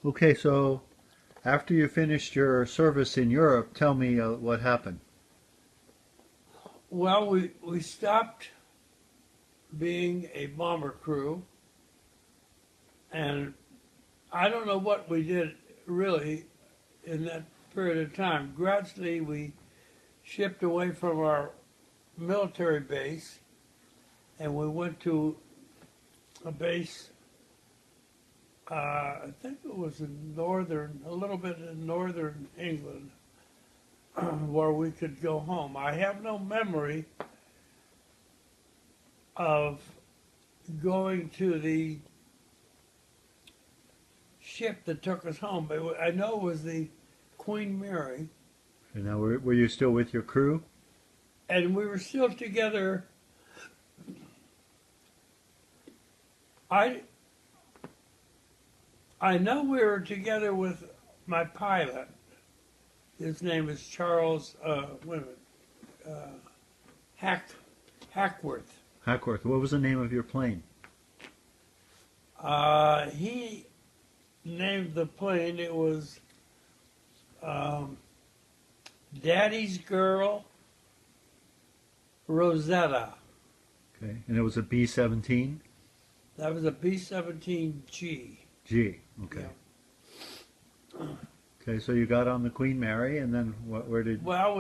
Okay, so after you finished your service in Europe, tell me what happened. Well, we stopped being a bomber crew, and I don't know what we did really in that period of time. Gradually, we shipped away from our military base, and we went to a base. I think it was in a little bit in northern England, where we could go home. I have no memory of going to the ship that took us home, but I know it was the Queen Mary, And now, were you still with your crew? and we were still together. I I know we were together with my pilot. His name is Charles. Wait a minute, Hack Hackworth. Hackworth. What was the name of your plane? He named the plane. It was um, Daddy's Girl Rosetta. Okay, and it was a B-17? That was a B-17G. G. Okay. Yeah. Okay, so you got on the Queen Mary, and then where did? Well,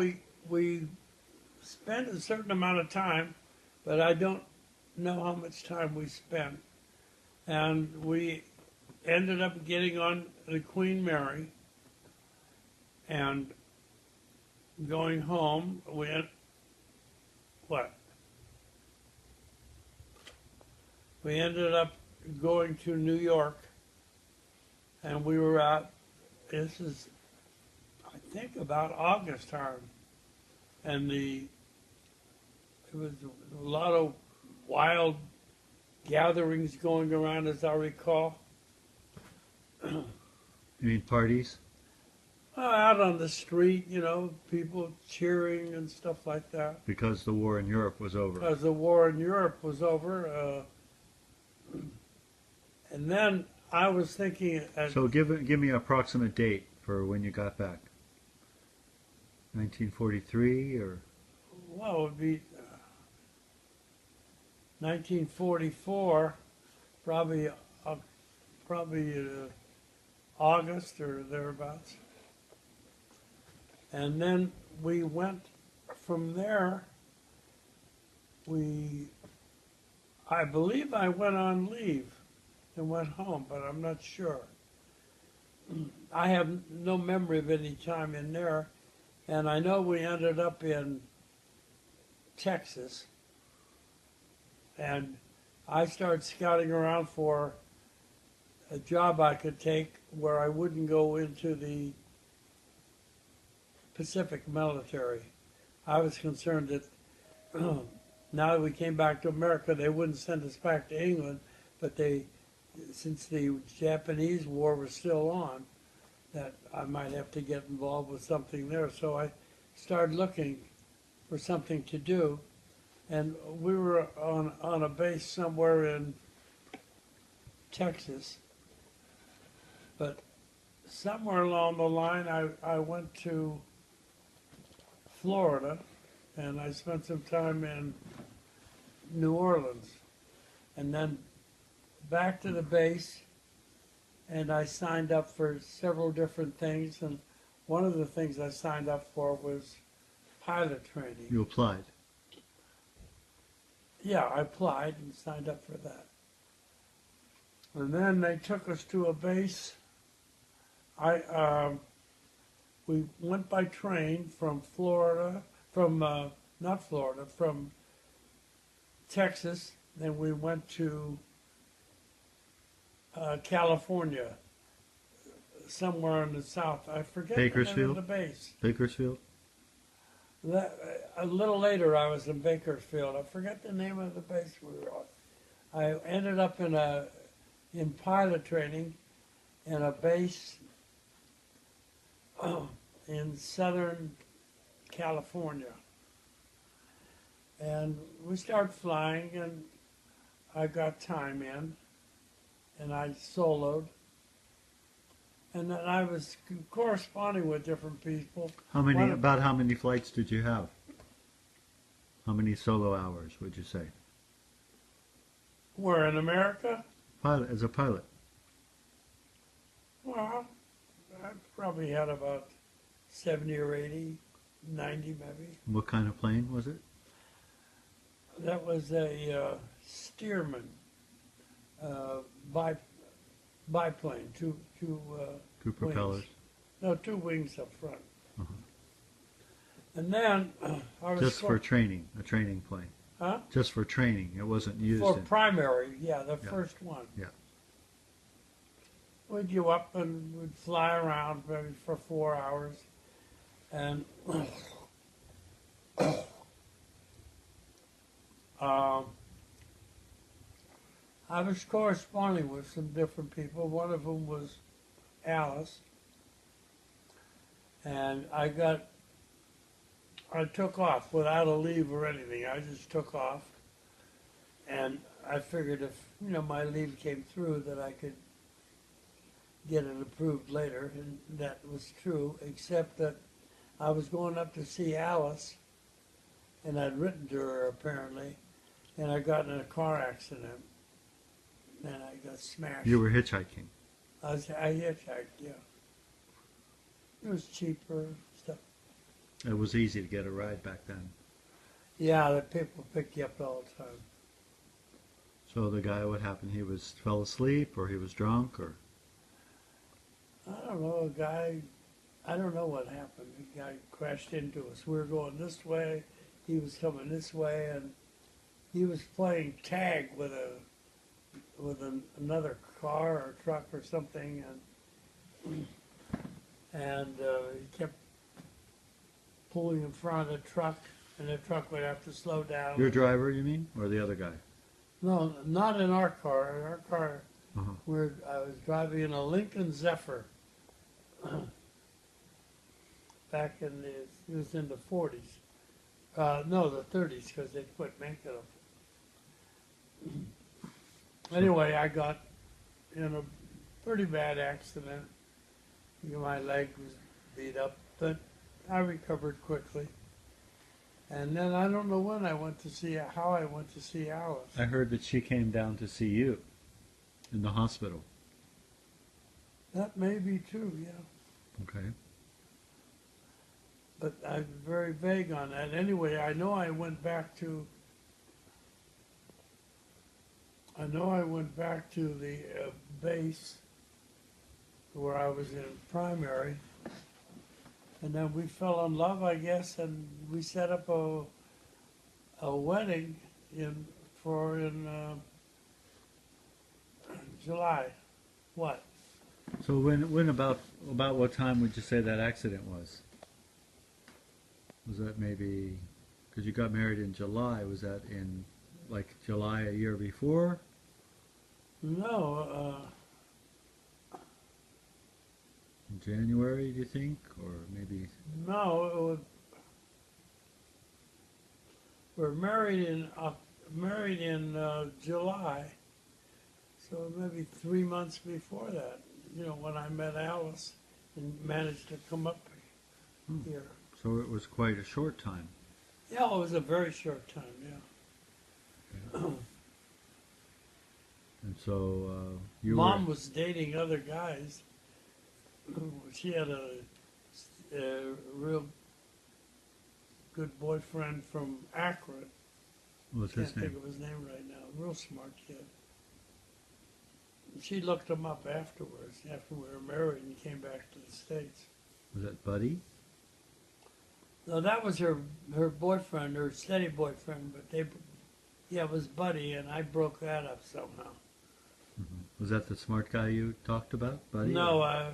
we spent a certain amount of time, but I don't know how much time we spent. And we ended up getting on the Queen Mary and going home. What? We ended up going to New York, and we were at, this is, I think, about August time. And it was a lot of wild gatherings going around, as I recall. You mean parties? Out on the street, people cheering and stuff like that. Because the war in Europe was over. As the war in Europe was over. And then I was thinking... So give me an approximate date for when you got back. 1943 or? Well, it would be 1944, probably August or thereabouts. And then we went from there. I believe I went on leave and went home, but I'm not sure. I have no memory of any time in there. And I know we ended up in Texas. And I started scouting around for a job I could take where I wouldn't go into the Pacific military. I was concerned that now that we came back to America, they wouldn't send us back to England, but since the Japanese war was still on, that I might have to get involved with something there. So I started looking for something to do, and we were on a base somewhere in Texas, but somewhere along the line I went to Florida, and I spent some time in New Orleans, and then back to the base, and I signed up for several different things, and one of the things I signed up for was pilot training. You applied? Yeah, I applied and signed up for that. And then they took us to a base. We went by train from from Texas. Then we went to California, somewhere in the south. I forget the name of Bakersfield? the base. Bakersfield? A little later, I was in Bakersfield. I forget the name of the base we were on. I ended up in pilot training in a base in Southern California. And we started flying, and I got time in, and I soloed. And then I was corresponding with different people. How many? One, About how many flights did you have? How many solo hours would you say? were in America. Pilot as a pilot. Well, I probably had about 70 or 80, 90 maybe. What kind of plane was it? That was a Stearman bi biplane, two Two propellers. wings. No, two wings up front. Uh-huh. And then I was Just for training, a training plane. huh? Just for training. It wasn't used. For in, primary, yeah, the Yeah. first one. Yeah. We'd go up and we'd fly around maybe for 4 hours, and I was corresponding with some different people. One of them was Alice, and I took off without a leave or anything. I just took off, and I figured if my leave came through that I could get it approved later, and that was true. Except that I was going up to see Alice, and I'd written to her apparently, and I got in a car accident, and I got smashed. You were hitchhiking. I hitchhiked, yeah. It was cheaper stuff. It was easy to get a ride back then. Yeah, the people pick you up all the time. So the guy, what happened? He fell asleep, or he was drunk, or I don't know, I don't know what happened. The guy crashed into us. We were going this way, he was coming this way, and he was playing tag with another car or truck or something, and he kept pulling in front of the truck, and the truck would have to slow down. your driver, you mean, or the other guy? No, not in our car. In our car, Uh-huh. I was driving in a Lincoln Zephyr. Back in it was in the 40s. No, the 30s, because they quit making them. Anyway, I got in a pretty bad accident. My leg was beat up, but I recovered quickly. And then I don't know when I went to see how I went to see Alice. I heard that she came down to see you in the hospital. That may be true, yeah. Okay. But I'm very vague on that. Anyway, I know I went back to the base where I was in primary, and then we fell in love, I guess, and we set up a wedding in July. What? So when about what time would you say that accident was? Was that maybe, because you got married in July, was that in like July a year before? No, In January, do you think? Or maybe, no. We're married in July, so maybe 3 months before that. When I met Alice and managed to come up here. so it was quite a short time. Yeah, it was a very short time. Yeah. And so you Mom were, was dating other guys. She had a real good boyfriend from Akron. what's Can't his think name? of his name right now. Real smart kid. She looked him up afterwards, after we were married and came back to the States. Was that Buddy? No, that was her boyfriend, her steady boyfriend, but it was Buddy, and I broke that up somehow. Was that the smart guy you talked about, Buddy? No,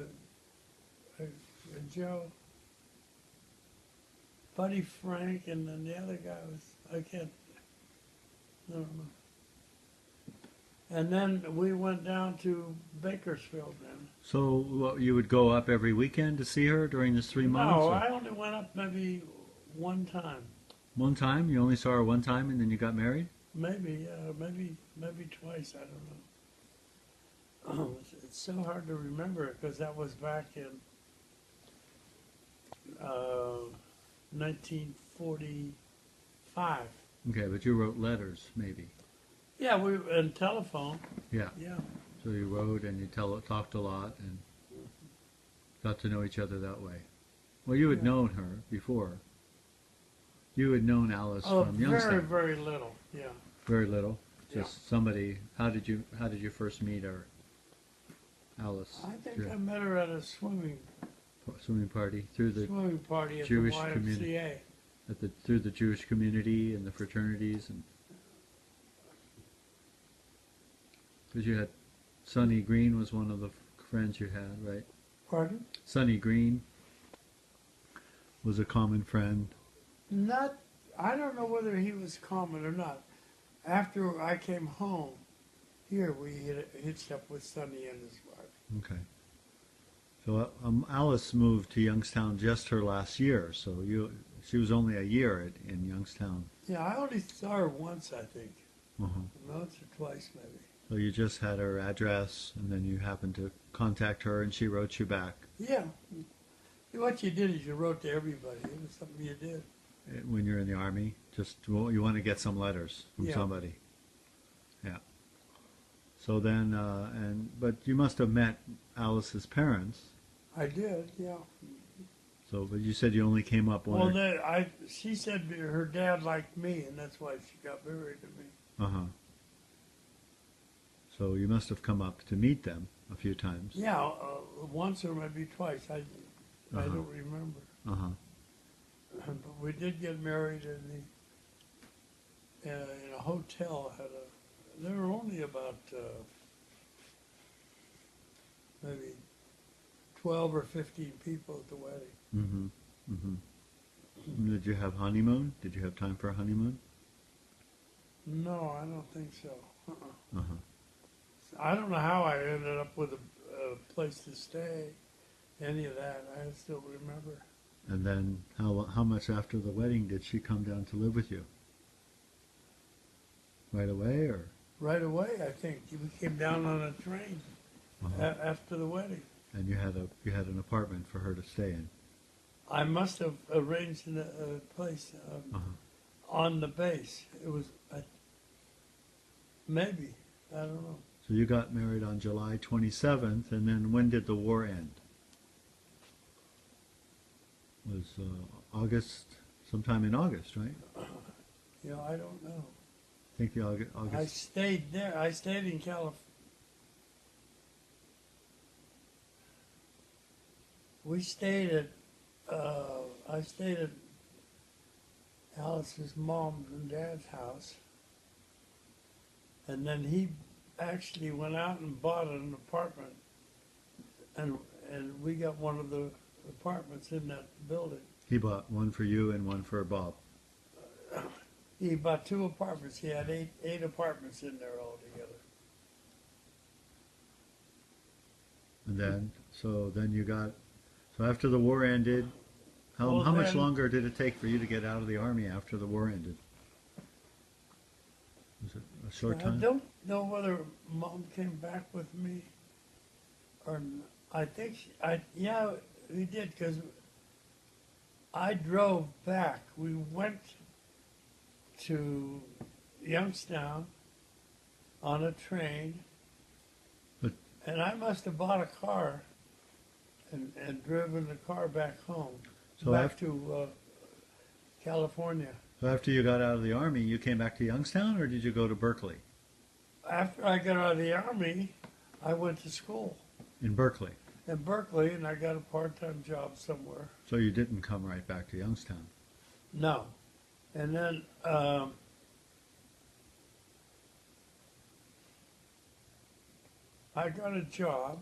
Joe, Buddy Frank, and then the other guy I don't know. And then we went down to Bakersfield then. So what, you would go up every weekend to see her during this 3 months? No, or- I only went up maybe one time. One time? You only saw her one time and then you got married? Maybe twice, I don't know. It's so hard to remember because that was back in 1945. Okay, but you wrote letters, maybe. Yeah, we and telephone. Yeah. Yeah, So you wrote and you talked a lot and got to know each other that way. Well, you had Yeah. known her before. You had known Alice oh, from very Youngstown. very little. Yeah, Very little. Yeah. Just somebody. How did you first meet her, Alice? I think Through I met her at a swimming swimming party through the party at Jewish the YMCA. community. Through the Jewish community and the fraternities, and because you had Sonny Green was one of the friends you had, right? Pardon? Sonny Green was a common friend. Not. I don't know whether he was common or not. After I came home, here we hitched up with Sonny and his wife. Okay. So Alice moved to Youngstown just her last year. So she was only a year in Youngstown. Yeah, I only saw her once, I think. Uh-huh. Once or twice, maybe. So you just had her address, and then you happened to contact her, and she wrote you back Yeah. What you did is you wrote to everybody. It was something you did. when you're in the Army. Just you want to get some letters from Yeah. somebody. Yeah. So then, but you must have met Alice's parents. I did, yeah. So, but you said you only came up one. Well, she said her dad liked me, and that's why she got married to me. Uh-huh. So you must have come up to meet them a few times. Yeah, once or maybe twice. I Uh-huh. don't remember. Uh-huh. But we did get married in a hotel. There were only about maybe 12 or 15 people at the wedding. Mm-hmm. Mm-hmm. Did you have honeymoon? Did you have time for a honeymoon? No, I don't think so. Uh-uh. Uh-huh. I don't know how I ended up with a place to stay, any of that. I still remember. And then how much after the wedding did she come down to live with you? Right away, or? Right away, I think. We came down on a train after the wedding. And you had an apartment for her to stay in. I must have arranged a place on the base. It was maybe, I don't know. So you got married on July 27th, and then when did the war end? Was August, sometime in August, right? I don't know. I think the August. I stayed there. I stayed in California. We stayed at. I stayed at Alice's mom's and dad's house, and then he actually went out and bought an apartment, and we got one of the apartments in that building. He bought one for you and one for Bob. He bought 2 apartments. He had eight apartments in there altogether. And then, so after the war ended, how much then- longer did it take for you to get out of the Army after the war ended? Was it a short I time? don't know whether Mom came back with me, or I think yeah, we did because I drove back. We went to Youngstown on a train, and I must have bought a car and driven the car back home, So back to California. So after you got out of the Army, you came back to Youngstown, or did you go to Berkeley? After I got out of the Army, I went to school In Berkeley. in Berkeley, and I got a part-time job somewhere. So you didn't come right back to Youngstown. No. And then I got a job.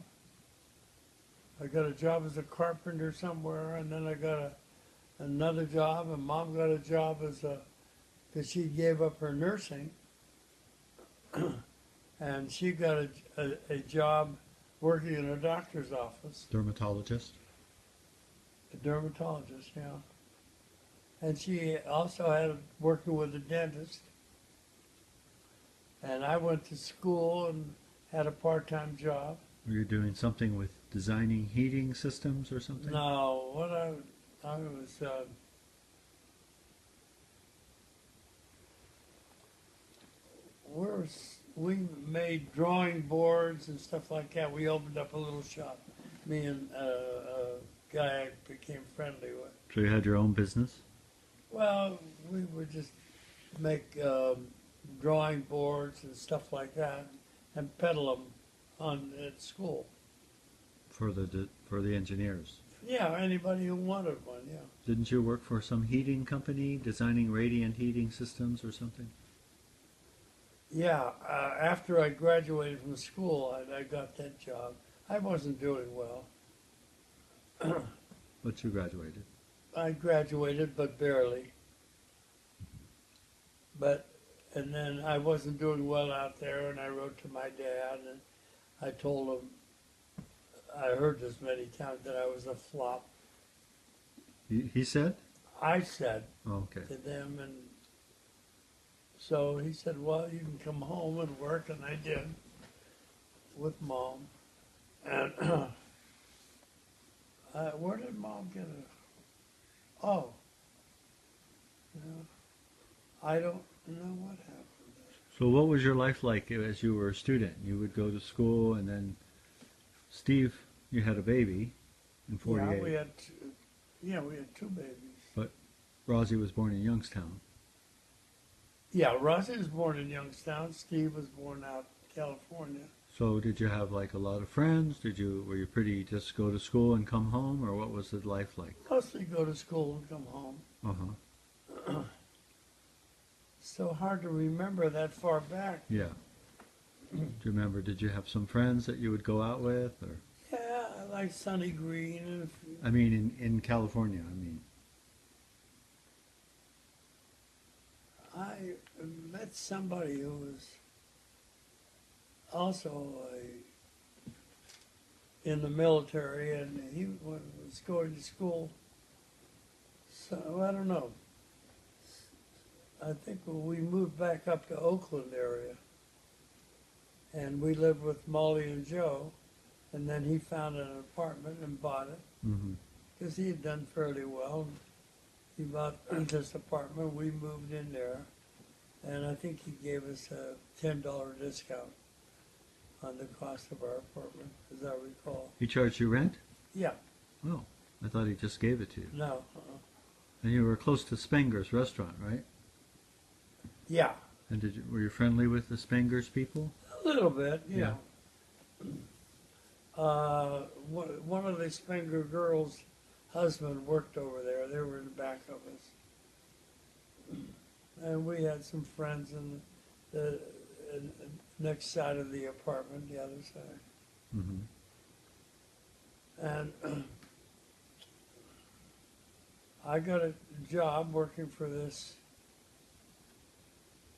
I got a job as a carpenter somewhere, and then I got another job, and Mom got a job because she gave up her nursing, and she got a job working in a doctor's office, Dermatologist? a dermatologist, yeah. And she also had working with a dentist. And I went to school and had a part-time job. Were you doing something with designing heating systems or something? No, what I was we made drawing boards and stuff like that. We opened up a little shop. Me and a guy I became friendly with. So you had your own business? Well, we would just make drawing boards and stuff like that, and peddle them at school. For the engineers. Yeah, anybody who wanted one. Yeah. Didn't you work for some heating company, designing radiant heating systems or something? Yeah. After I graduated from school, I got that job. I wasn't doing well. But you graduated. I graduated, but barely. And then I wasn't doing well out there, and I wrote to my dad, and I told him, I heard this many times, that I was a flop. He said? I said Oh, okay. to them, and so he said, well, you can come home and work, and I did, with Mom. And where did Mom get it? Oh, I don't know what happened. So what was your life like as you were a student? You would go to school, and then Steve, you had a baby in 48. Yeah, we had two babies. But Rosie was born in Youngstown. Yeah, Rosie was born in Youngstown. Steve was born out in California. So did you have like a lot of friends? Were you pretty just go to school and come home, or what was the life like? Mostly go to school and come home. Uh-huh. So hard to remember that far back. Yeah. Do you remember, did you have some friends that you would go out with, or? Yeah, I like Sonny Green and a few. I mean, in California, I mean. I met somebody who was also in the military, and he was going to school. So I don't know. I think we moved back up to Oakland area, and we lived with Molly and Joe, and then he found an apartment and bought it Mm-hmm. because he had done fairly well. He bought this apartment. We moved in there, and I think he gave us a $10 discount on the cost of our apartment, as I recall. He charged you rent? Yeah, Oh, I thought he just gave it to you. no, And you were close to Spenger's restaurant, right? yeah, And were you friendly with the Spenger's people? a little bit, yeah. Yeah. One of the Spenger girls' husband worked over there. They were in the back of us. And we had some friends in the next side of the apartment, the other side. Mm-hmm. And I got a job working for this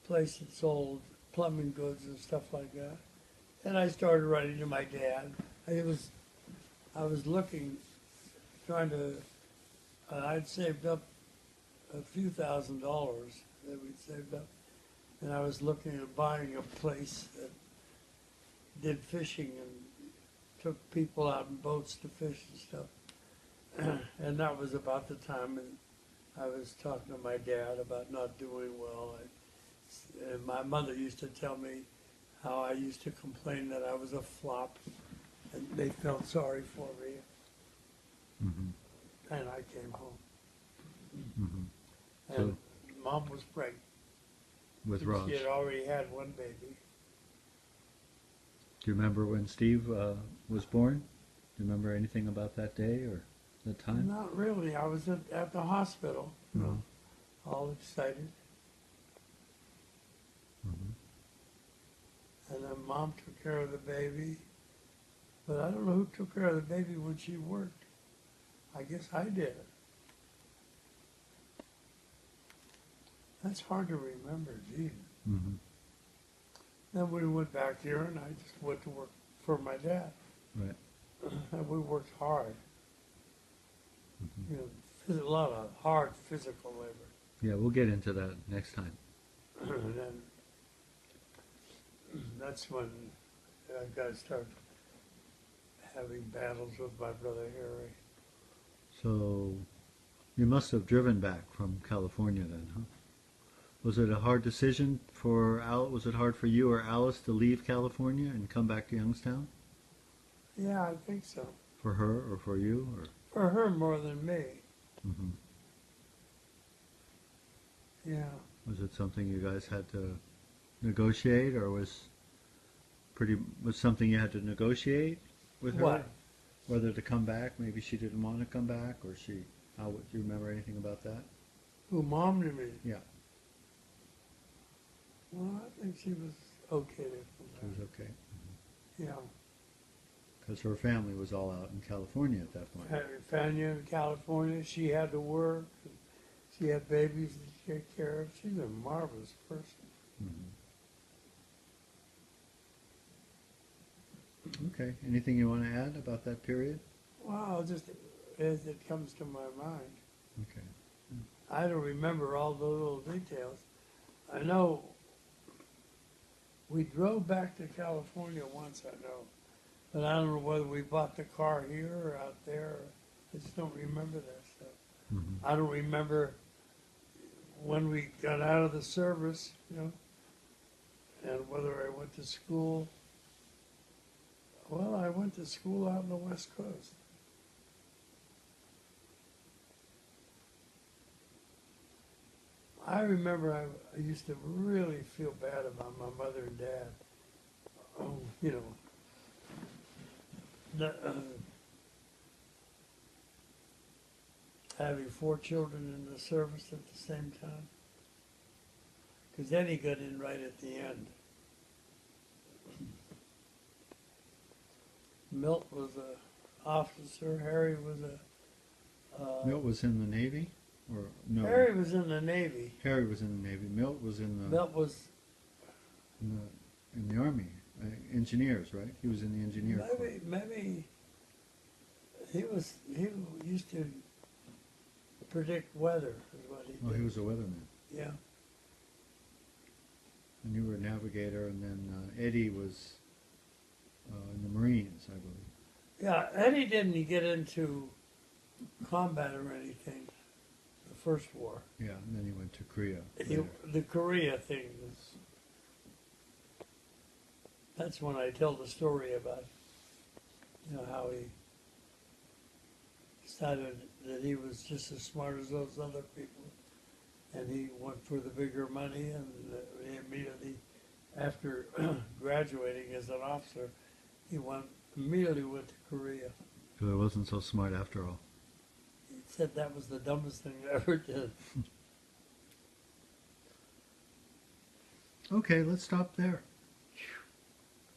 place that sold plumbing goods and stuff like that. And I started writing to my dad. I was looking, trying to, I'd saved up a few $1,000s that we'd saved up. And I was looking at buying a place that did fishing and took people out in boats to fish and stuff. And that was about the time I was talking to my dad about not doing well. And my mother used to tell me how I used to complain that I was a flop, and they felt sorry for me. Mm-hmm. And I came home. Mm-hmm. And Mom was pregnant. With Raj. She had already had one baby. Do you remember when Steve was born? Do you remember anything about that day or that time? Not really. I was at the hospital, No. all excited. Mm-hmm. And then Mom took care of the baby. But I don't know who took care of the baby when she worked. I guess I did. That's hard to remember, gee. Mm-hmm. Then we went back here, and I just went to work for my dad. Right. And we worked hard. Mm-hmm. You know, a lot of hard physical labor. Yeah, we'll get into that next time. And then that's when I got to start having battles with my brother Harry. So you must have driven back from California then, huh? Was it a hard decision for Al? Was it hard for you or Alice to leave California and come back to Youngstown? Yeah, I think so. For her or for you? Or For her more than me. hmm Yeah. was it something you guys had to negotiate, or was something you had to negotiate with her? What? Whether to come back? Maybe she didn't want to come back, or she. How would you remember anything about that? Who, Mom to me? Yeah, Well, I think she was okay to come she was back. okay Yeah. because her family was all out in California at that point. Fania in California, she had to work. She had babies to take care of. She's a marvelous person. Mhm. Okay. Anything you want to add about that period? Wow, just as it comes to my mind. Okay. I don't remember all the little details. I know we drove back to California once, I know. But I don't know whether we bought the car here or out there. I just don't remember that stuff. Mhm. I don't remember when we got out of the service, and whether I went to school. Well, I went to school out on the West Coast. I remember I used to really feel bad about my mother and dad. Oh, having 4 children in the service at the same time. Because Eddie got in right at the end. Milt was a officer. Harry was a. Milt was in the Navy, or no? Harry was in the Navy. Harry was in the Navy. Milt was Milt was in the Army, engineers, right? He was in the engineer corps. maybe he used to predict weather is what he did. Oh, he was a weatherman. Yeah. And you were a navigator, and then Eddie was in the Marines, I believe. Yeah, Eddie didn't get into combat or anything the first war. Yeah, and then he went to Korea. The Korea thing was. That's when I tell the story about, how he decided that he was just as smart as those other people, and he went for the bigger money, and he immediately, after graduating as an officer, he immediately went to Korea. So he wasn't so smart after all. He said that was the dumbest thing I ever did. Okay, let's stop there.